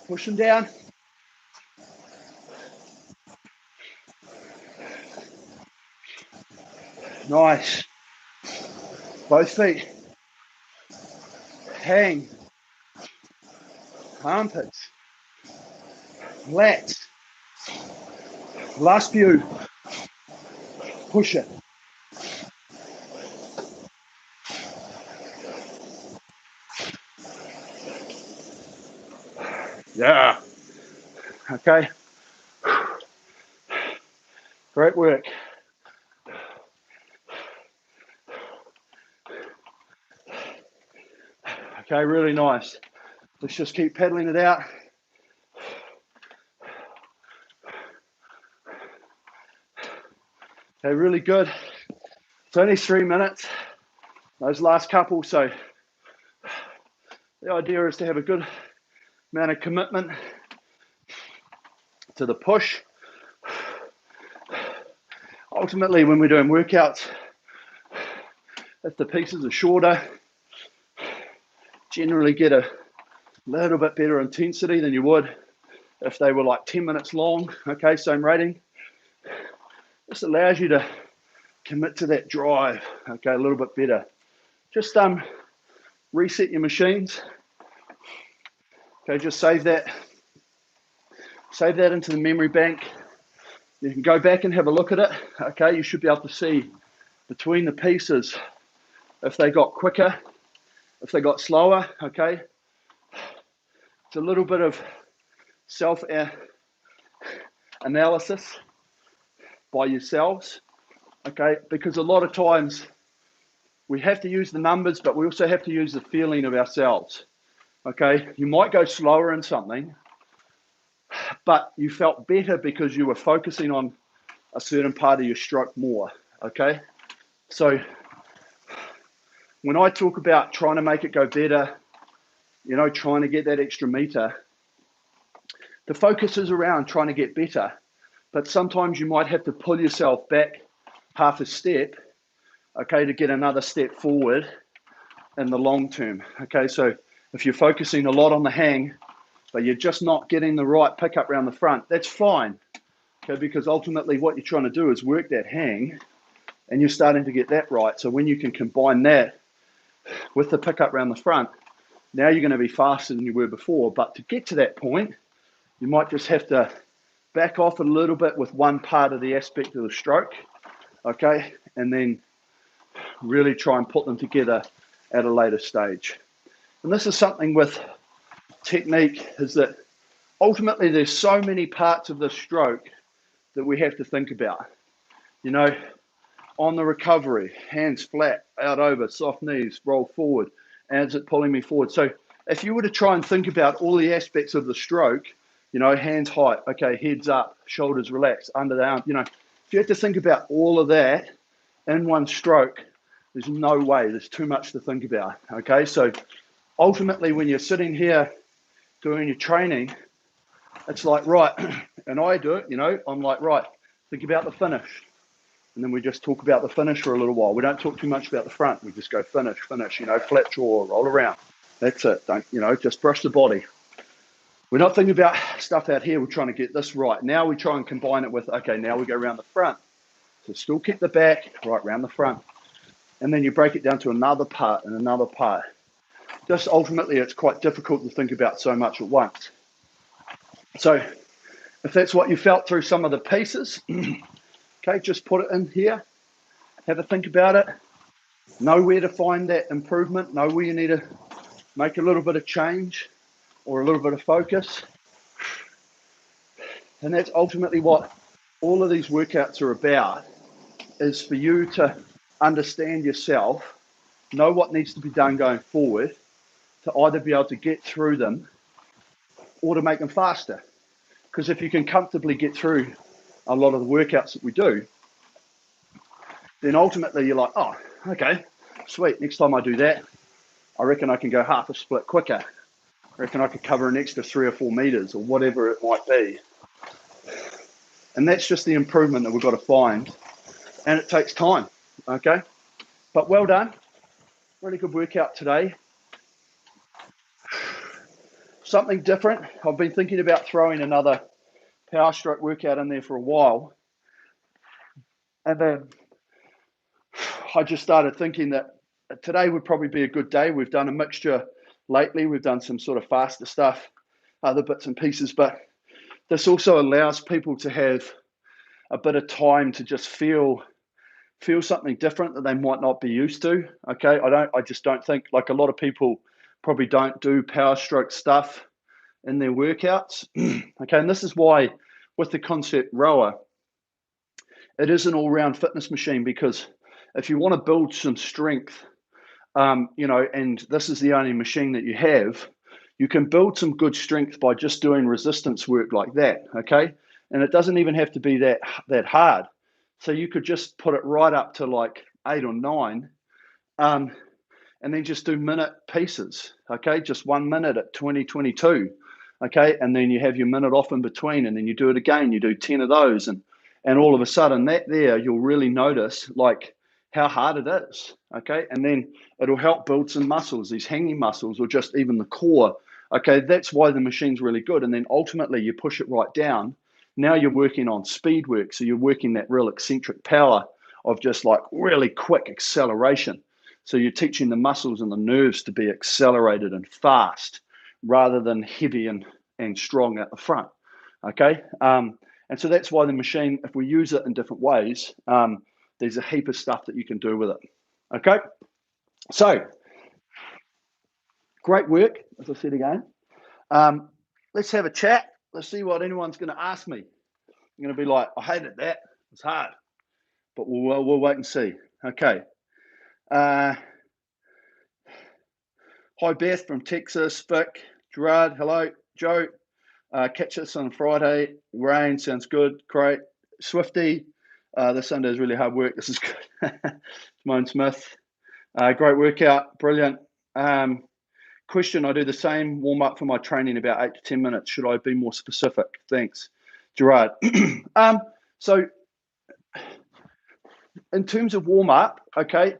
Push them down. Nice. Both feet. Hang. Armpits. Lats. Last few. Push it. Yeah. Okay. Great work. Okay, really nice. Let's just keep pedaling it out. Okay, really good. It's only 3 minutes, those last couple, so the idea is to have a good amount of commitment to the push. Ultimately, when we're doing workouts, if the pieces are shorter, generally get a little bit better intensity than you would if they were like 10 minutes long. Okay, same rating. This allows you to commit to that drive, okay, a little bit better. Just reset your machines. Okay, just save that into the memory bank. You can go back and have a look at it. Okay, you should be able to see between the pieces if they got quicker, if they got slower. Okay, it's a little bit of self analysis by yourselves. Okay, because a lot of times we have to use the numbers, but we also have to use the feeling of ourselves. Okay, you might go slower in something, but you felt better because you were focusing on a certain part of your stroke more. Okay, so when I talk about trying to make it go better, you know, trying to get that extra meter, the focus is around trying to get better, but sometimes you might have to pull yourself back half a step, okay, to get another step forward in the long term. Okay, so if you're focusing a lot on the hang, but you're just not getting the right pickup around the front, that's fine. Okay, because ultimately what you're trying to do is work that hang, and you're starting to get that right. So when you can combine that with the pickup around the front, now you're going to be faster than you were before. But to get to that point, you might just have to back off a little bit with one part of the aspect of the stroke, okay, and then really try and put them together at a later stage. And this is something with technique is that ultimately there's so many parts of the stroke that we have to think about. You know, on the recovery, hands flat, out over, soft knees, roll forward, and is it pulling me forward? So if you were to try and think about all the aspects of the stroke, you know, hands height, okay, heads up, shoulders relaxed, under the arm, you know, if you had to think about all of that in one stroke, there's no way, there's too much to think about, okay? So ultimately when you're sitting here doing your training, it's like, right, and I do it, you know, I'm like, right, think about the finish. And then we just talk about the finish for a little while. We don't talk too much about the front. We just go finish, you know, flat jaw, roll around. That's it. Don't, you know, just brush the body. We're not thinking about stuff out here. We're trying to get this right. Now we try and combine it with, okay, now we go around the front. So still keep the back, right, around the front. And then you break it down to another part and another part. Just ultimately, it's quite difficult to think about so much at once. So if that's what you felt through some of the pieces, okay, just put it in here. Have a think about it. Know where to find that improvement. Know where you need to make a little bit of change or a little bit of focus. And that's ultimately what all of these workouts are about, is for you to understand yourself, know what needs to be done going forward, to either be able to get through them or to make them faster. Because if you can comfortably get through a lot of the workouts that we do, then ultimately you're like, oh, okay, sweet. Next time I do that, I reckon I can go half a split quicker. I reckon I could cover an extra 3 or 4 meters or whatever it might be. And that's just the improvement that we've got to find. And it takes time, okay? But well done. Really good workout today. Something different. I've been thinking about throwing another power stroke workout in there for a while. And then I just started thinking that today would probably be a good day. We've done a mixture lately. We've done some sort of faster stuff, other bits and pieces, but this also allows people to have a bit of time to just feel something different that they might not be used to. Okay, I just don't think, like, a lot of people probably don't do power stroke stuff in their workouts. Okay, and this is why with the Concept Rower, it is an all-round fitness machine, because if you want to build some strength, you know, and this is the only machine that you have, you can build some good strength by just doing resistance work like that, okay? And it doesn't even have to be that hard. So you could just put it right up to like 8 or 9, and then just do minute pieces, okay? Just 1 minute at 20, 22, okay? And then you have your minute off in between, and then you do it again. You do 10 of those, and all of a sudden that there, you'll really notice like how hard it is, okay? And then it'll help build some muscles, these hanging muscles, or just even the core, okay? That's why the machine's really good. And then ultimately you push it right down. Now you're working on speed work. So you're working that real eccentric power of just like really quick acceleration. So you're teaching the muscles and the nerves to be accelerated and fast rather than heavy and strong at the front, okay? And so that's why the machine, if we use it in different ways, there's a heap of stuff that you can do with it, okay? So, great work, as I said again. Let's have a chat. Let's see what anyone's going to ask me. I'm going to be like, I hated that. It's hard. But we'll wait and see. Okay. Hi, Beth from Texas. Vic, Gerard, hello. Joe, catch us on Friday. Rain, sounds good. Great. Swifty, this Sunday is really hard work. This is good. Simone Smith, great workout. Brilliant. Question, I do the same warm-up for my training, about 8 to 10 minutes. Should I be more specific? Thanks, Gerard. So in terms of warm-up, okay,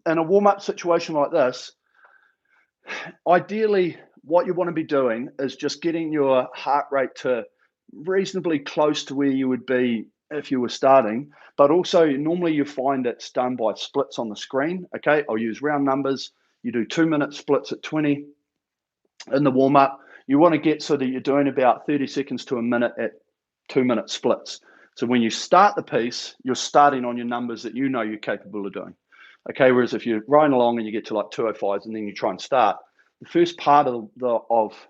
in a warm-up situation like this, ideally what you want to be doing is just getting your heart rate to reasonably close to where you would be if you were starting, but also normally you find it's done by splits on the screen, okay? I'll use round numbers. You do 2-minute splits at 20 in the warm-up. You want to get so that you're doing about 30 seconds to a minute at 2-minute splits. So when you start the piece, you're starting on your numbers that you know you're capable of doing. Okay, whereas if you're riding along and you get to like 205s and then you try and start, the first part of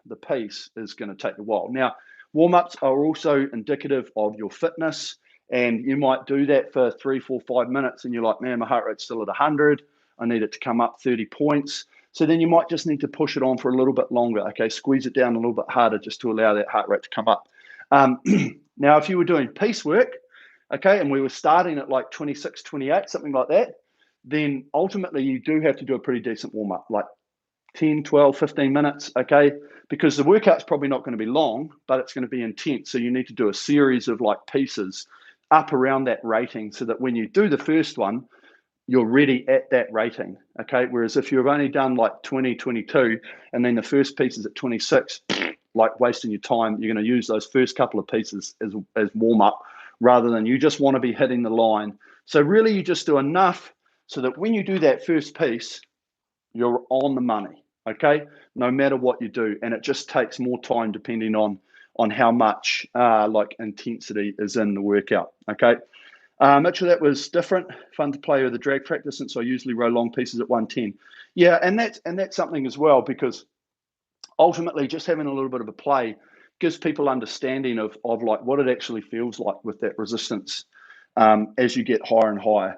the piece is going to take a while. Now, warm-ups are also indicative of your fitness, and you might do that for 3, 4, 5 minutes, and you're like, man, my heart rate's still at 100. I need it to come up 30 points. So then you might just need to push it on for a little bit longer, okay? Squeeze it down a little bit harder just to allow that heart rate to come up. Now, if you were doing piecework, okay, and we were starting at like 26, 28, something like that, then ultimately you do have to do a pretty decent warm-up, like 10, 12, 15 minutes, okay? Because the workout's probably not going to be long, but it's going to be intense. So you need to do a series of like pieces up around that rating so that when you do the first one, you're ready at that rating, okay? Whereas if you've only done like 20, 22, and then the first piece is at 26, like wasting your time, you're going to use those first couple of pieces as warm-up rather than you just want to be hitting the line. So really you just do enough so that when you do that first piece, you're on the money, okay? No matter what you do. And it just takes more time depending on how much like intensity is in the workout, okay? Mitchell, that was different. Fun to play with the drag practice since I usually row long pieces at 110. Yeah, and that's something as well, because ultimately just having a little bit of a play gives people understanding of like what it actually feels like with that resistance as you get higher and higher.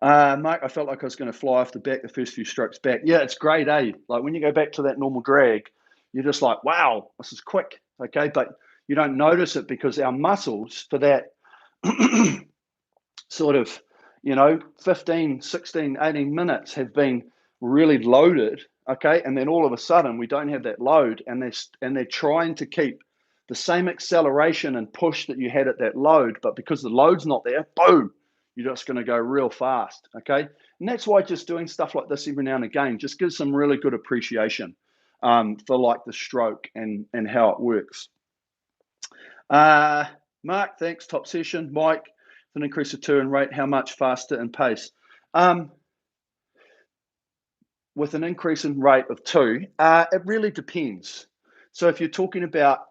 Mike, I felt like I was going to fly off the back the first few strokes back. Yeah, it's great, eh? Like when you go back to that normal drag, you're just like, wow, this is quick, okay? But you don't notice it because our muscles for that sort of, 15, 16, 18 minutes have been really loaded, okay? And then all of a sudden we don't have that load, and they're trying to keep the same acceleration and push that you had at that load, but because the load's not there, boom, you're just going to go real fast, okay? And that's why just doing stuff like this every now and again just gives some really good appreciation for like the stroke and how it works. Mark, thanks. Top session. Mike, with an increase of 2 in rate, how much faster in pace? With an increase in rate of 2, it really depends. So if you're talking about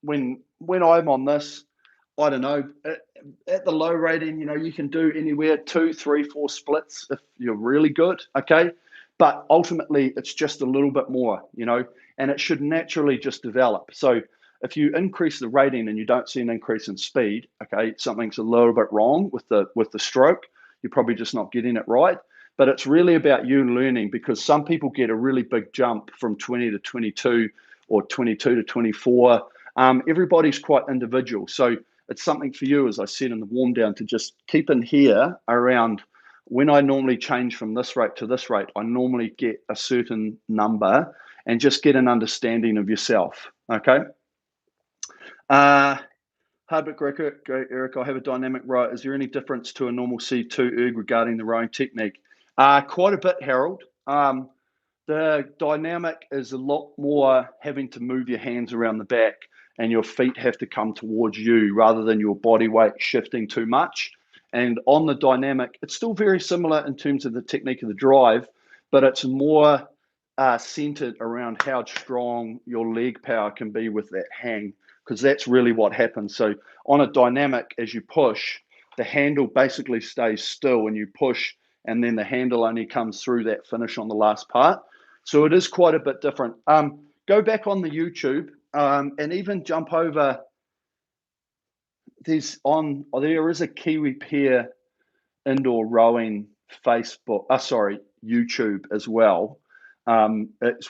when I'm on this, I don't know, at the low rating, you can do anywhere 2, 3, 4 splits if you're really good, okay? But ultimately, it's just a little bit more, and it should naturally just develop. So if you increase the rating and you don't see an increase in speed, okay, something's a little bit wrong with the stroke. You're probably just not getting it right. But it's really about you learning, because some people get a really big jump from 20 to 22 or 22 to 24. Everybody's quite individual. So it's something for you, as I said in the warm down, to just keep in here around when I normally change from this rate to this rate, I normally get a certain number and just get an understanding of yourself, okay? Hardwick Eric, I have a dynamic row. Is there any difference to a normal C2 erg regarding the rowing technique? Quite a bit, Harold. The dynamic is a lot more having to move your hands around the back and your feet have to come towards you rather than your body weight shifting too much. And on the dynamic, it's still very similar in terms of the technique of the drive, but it's more centered around how strong your leg power can be with that hang, because that's really what happens. So on a dynamic, as you push, the handle basically stays still and you push, and then the handle only comes through that finish on the last part. So it is quite a bit different. Go back on the YouTube and even jump over. There is a Kiwi Pair indoor rowing YouTube as well.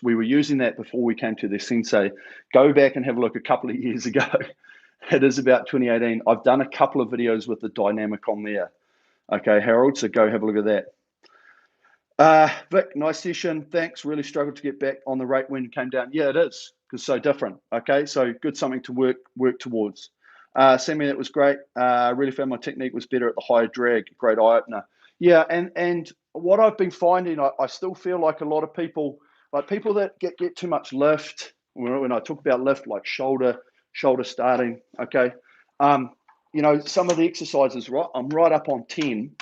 We were using that before we came to the Sensei. Go back and have a look a couple of years ago. It is about 2018. I've done a couple of videos with the dynamic on there. Okay, Harold, so go have a look at that. Vic, nice session. Thanks. Really struggled to get back on the rate when it came down. Yeah, it is, because it's so different. Okay, so good, something to work towards. Sammy, that was great. Really found my technique was better at the higher drag. Great eye opener. Yeah, and what I've been finding, I still feel like a lot of people, like people that get too much lift. When I talk about lift, like shoulder starting. Okay, some of the exercises, right? I'm right up on 10.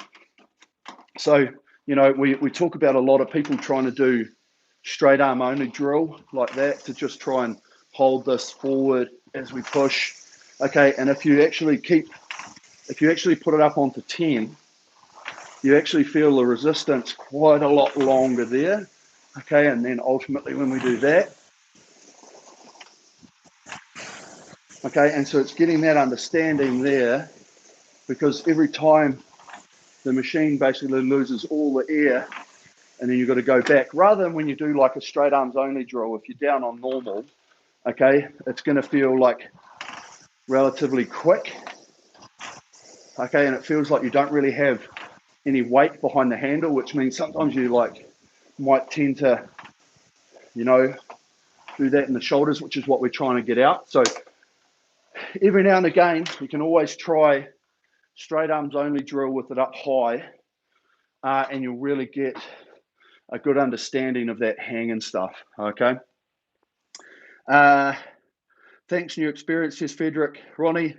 So we talk about a lot of people trying to do straight arm only drill like that to just try and hold this forward as we push. Okay, and if you actually put it up onto 10, you actually feel the resistance quite a lot longer there. Okay, and then ultimately when we do that, okay, and so it's getting that understanding there, because every time the machine basically loses all the air, and then you've got to go back, rather than when you do like a straight arms only drill, if you're down on normal, okay, it's going to feel like relatively quick, okay, and it feels like you don't really have any weight behind the handle, which means sometimes you like might tend to, you know, do that in the shoulders, which is what we're trying to get out. So every now and again, you can always try straight arms only drill with it up high, and you'll really get a good understanding of that hang and stuff, okay? Thanks, new experience, says Frederick. Ronnie,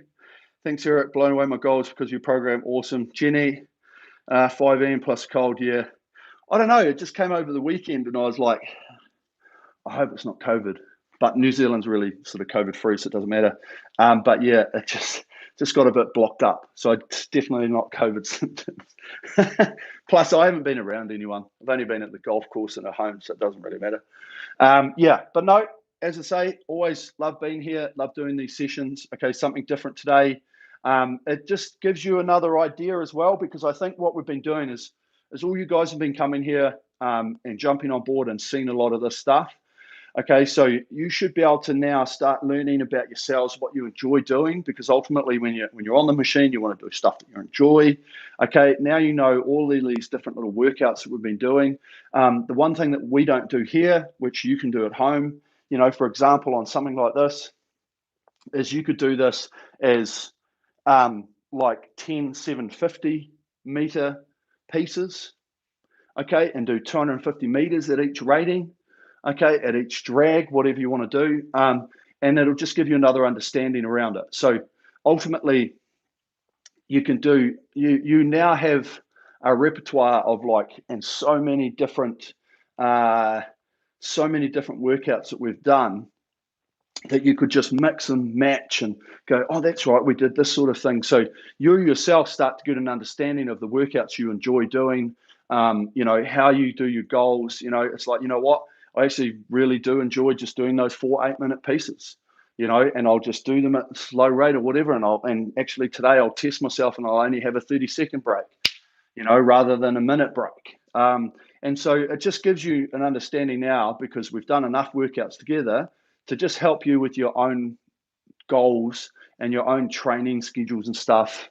thanks, Eric. Blown away my goals because your program, awesome. Jenny, 5 plus cold, yeah. I don't know, it just came over the weekend and I was like, I hope it's not COVID. But New Zealand's really sort of COVID free, so it doesn't matter. But yeah, it just got a bit blocked up. So it's definitely not COVID symptoms. Plus, I haven't been around anyone. I've only been at the golf course and at home, so it doesn't really matter. Yeah, but no, as I say, always love being here, love doing these sessions. Okay, something different today. It just gives you another idea as well, because I think what we've been doing is all you guys have been coming here and jumping on board and seeing a lot of this stuff. Okay, so you should be able to now start learning about yourselves, what you enjoy doing, because ultimately when you're on the machine, you want to do stuff that you enjoy. Okay, now you know all of these different little workouts that we've been doing. The one thing that we don't do here, which you can do at home, you know, for example, on something like this, is you could do this as like 10 750 meter pieces, okay, and do 250 meters at each rating, okay, at each drag, whatever you want to do, and it'll just give you another understanding around it. So ultimately, you can do, you now have a repertoire of like, and so many different workouts that we've done, that you could just mix and match and go, oh, that's right, we did this sort of thing. So you yourself start to get an understanding of the workouts you enjoy doing, you know, how you do your goals. You know, it's like, you know what, I actually really do enjoy just doing those 4 8-minute pieces, you know, and I'll just do them at slow rate or whatever. And actually today I'll test myself and I'll only have a 30-second break, you know, rather than a minute break. And so it just gives you an understanding now, because we've done enough workouts together to just help you with your own goals and your own training schedules and stuff,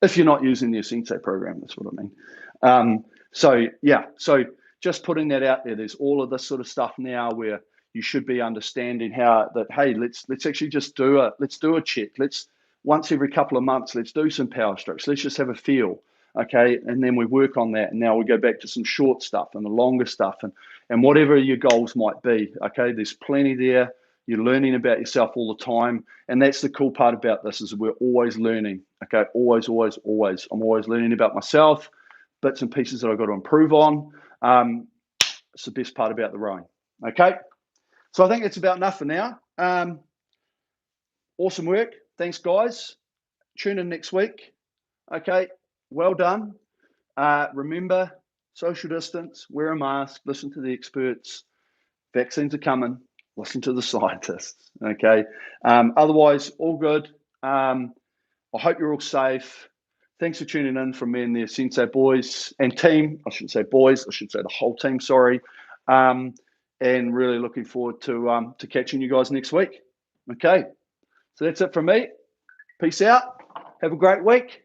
if you're not using the asensei program. That's what I mean. So yeah, so just putting that out there. There's all of this sort of stuff now where you should be understanding how that, hey, let's actually just do a check. Let's once every couple of months, let's do some power strokes. Let's just have a feel. Okay, and then we work on that, and now we go back to some short stuff and the longer stuff, and whatever your goals might be. Okay, there's plenty there. You're learning about yourself all the time, and that's the cool part about this, is we're always learning. Okay, always. I'm always learning about myself, bits and pieces that I've got to improve on. It's the best part about the rowing. Okay, so I think it's about enough for now. Awesome work. Thanks, guys. Tune in next week. Okay, well done. Remember, social distance, wear a mask, listen to the experts. Vaccines are coming. Listen to the scientists. Okay. Otherwise, all good. I hope you're all safe. Thanks for tuning in from me and the Asensei boys and team. I shouldn't say boys. I should say the whole team. Sorry. And really looking forward to catching you guys next week. Okay. So that's it from me. Peace out. Have a great week.